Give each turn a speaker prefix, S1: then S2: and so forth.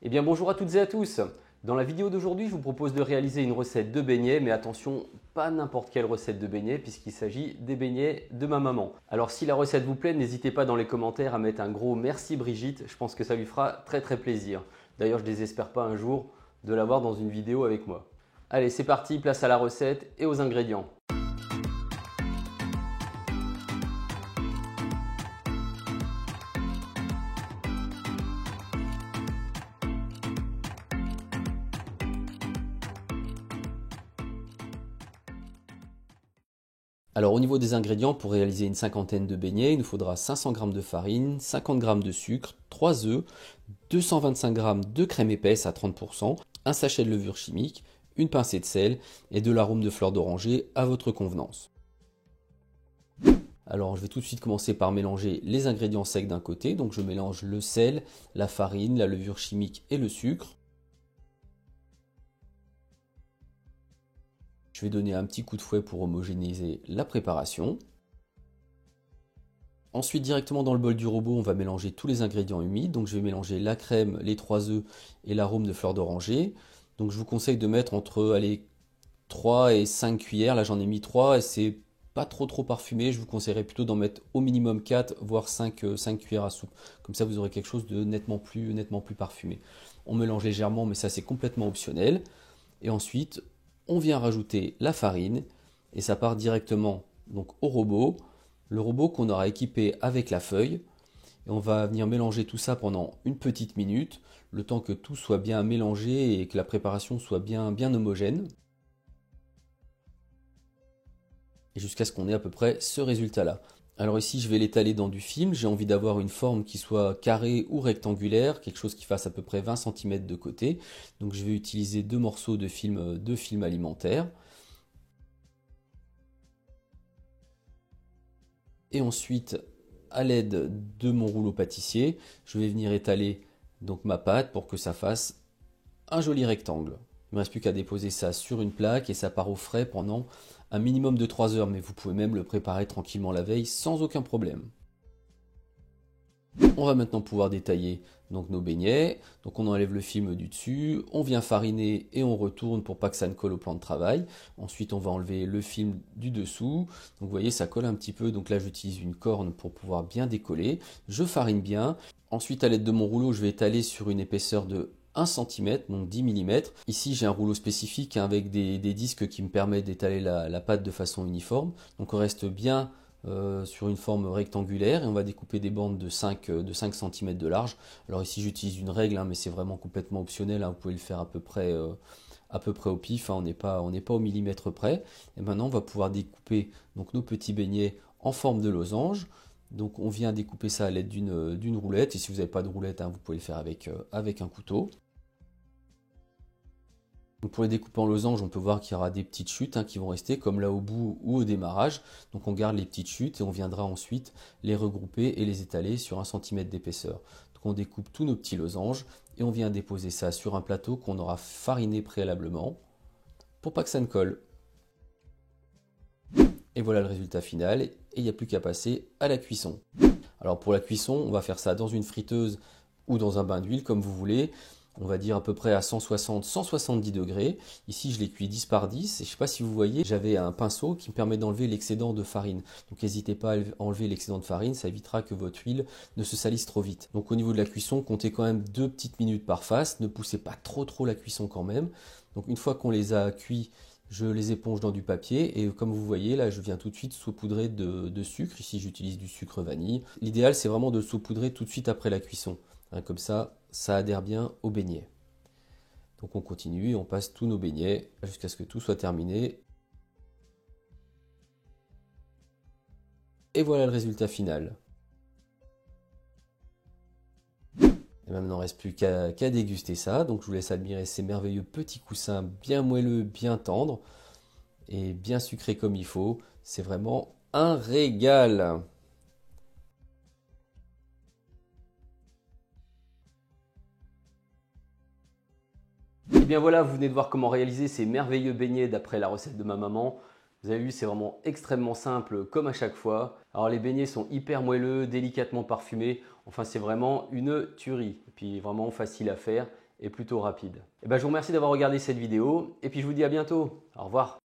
S1: Eh bien bonjour à toutes et à tous. Dans la vidéo d'aujourd'hui, je vous propose de réaliser une recette de beignets, mais attention, pas n'importe quelle recette de beignets puisqu'il s'agit des beignets de ma maman. Alors si la recette vous plaît, n'hésitez pas dans les commentaires à mettre un gros merci Brigitte, je pense que ça lui fera très plaisir. D'ailleurs, je ne désespère pas un jour de l'avoir dans une vidéo avec moi. Allez, c'est parti, place à la recette et aux ingrédients. Alors au niveau des ingrédients, pour réaliser une cinquantaine de beignets, il nous faudra 500 g de farine, 50 g de sucre, 3 œufs, 225 g de crème épaisse à 30%, un sachet de levure chimique, une pincée de sel et de l'arôme de fleur d'oranger à votre convenance. Alors je vais tout de suite commencer par mélanger les ingrédients secs d'un côté, donc je mélange le sel, la farine, la levure chimique et le sucre. Je vais donner un petit coup de fouet pour homogénéiser la préparation. Ensuite, directement dans le bol du robot, on va mélanger tous les ingrédients humides. Donc je vais mélanger la crème, les 3 œufs et l'arôme de fleur d'oranger. Donc je vous conseille de mettre entre 3 et 5 cuillères. Là j'en ai mis 3 et c'est pas trop parfumé. Je vous conseillerais plutôt d'en mettre au minimum 4, voire 5 cuillères à soupe. Comme ça vous aurez quelque chose de nettement plus parfumé. On mélange légèrement, mais ça c'est complètement optionnel. Et ensuite, on vient rajouter la farine et ça part directement donc au robot. Le robot qu'on aura équipé avec la feuille. Et on va venir mélanger tout ça pendant une petite minute, le temps que tout soit bien mélangé et que la préparation soit bien homogène. Et jusqu'à ce qu'on ait à peu près ce résultat-là. Alors ici, je vais l'étaler dans du film. J'ai envie d'avoir une forme qui soit carrée ou rectangulaire, quelque chose qui fasse à peu près 20 cm de côté. Donc je vais utiliser deux morceaux de film alimentaire. Et ensuite, à l'aide de mon rouleau pâtissier, je vais venir étaler donc ma pâte pour que ça fasse un joli rectangle. Il ne me reste plus qu'à déposer ça sur une plaque et ça part au frais pendant un minimum de 3 heures, mais vous pouvez même le préparer tranquillement la veille sans aucun problème. On va maintenant pouvoir détailler donc nos beignets. Donc on enlève le film du dessus, on vient fariner et on retourne pour pas que ça ne colle au plan de travail. Ensuite on va enlever le film du dessous. Donc vous voyez ça colle un petit peu, donc là j'utilise une corne pour pouvoir bien décoller. Je farine bien. Ensuite à l'aide de mon rouleau je vais étaler sur une épaisseur de 1 cm, donc 10 mm. Ici j'ai un rouleau spécifique avec des disques qui me permettent d'étaler la pâte de façon uniforme. Donc on reste bien sur une forme rectangulaire et on va découper des bandes de 5 cm de large. Alors ici j'utilise une règle, hein, mais c'est vraiment complètement optionnel, hein, vous pouvez le faire à peu près au pif, hein, on n'est pas au millimètre près. Et maintenant on va pouvoir découper donc, nos petits beignets en forme de losange. Donc on vient découper ça à l'aide d'une roulette, et si vous n'avez pas de roulette, hein, vous pouvez le faire avec un couteau. Donc pour les découper en losange, on peut voir qu'il y aura des petites chutes qui vont rester comme là au bout ou au démarrage. Donc on garde les petites chutes et on viendra ensuite les regrouper et les étaler sur 1 cm d'épaisseur. Donc on découpe tous nos petits losanges et on vient déposer ça sur un plateau qu'on aura fariné préalablement pour pas que ça ne colle. Et voilà le résultat final et il n'y a plus qu'à passer à la cuisson. Alors pour la cuisson, on va faire ça dans une friteuse ou dans un bain d'huile comme vous voulez. On va dire à peu près à 160-170 degrés. Ici, je l'ai cuit 10 par 10. Et je ne sais pas si vous voyez, j'avais un pinceau qui me permet d'enlever l'excédent de farine. Donc n'hésitez pas à enlever l'excédent de farine, ça évitera que votre huile ne se salisse trop vite. Donc au niveau de la cuisson, comptez quand même 2 petites minutes par face. Ne poussez pas trop la cuisson quand même. Donc une fois qu'on les a cuits, je les éponge dans du papier. Et comme vous voyez, là, je viens tout de suite saupoudrer de sucre. Ici, j'utilise du sucre vanille. L'idéal, c'est vraiment de le saupoudrer tout de suite après la cuisson. Comme ça adhère bien aux beignets. Donc on continue et on passe tous nos beignets jusqu'à ce que tout soit terminé. Et voilà le résultat final. Et maintenant, il ne reste plus qu'à déguster ça. Donc je vous laisse admirer ces merveilleux petits coussins bien moelleux, bien tendres et bien sucrés comme il faut. C'est vraiment un régal. Et bien voilà, vous venez de voir comment réaliser ces merveilleux beignets d'après la recette de ma maman. Vous avez vu, c'est vraiment extrêmement simple comme à chaque fois. Alors les beignets sont hyper moelleux, délicatement parfumés. Enfin, c'est vraiment une tuerie. Et puis vraiment facile à faire et plutôt rapide. Et ben, je vous remercie d'avoir regardé cette vidéo et puis je vous dis à bientôt. Au revoir.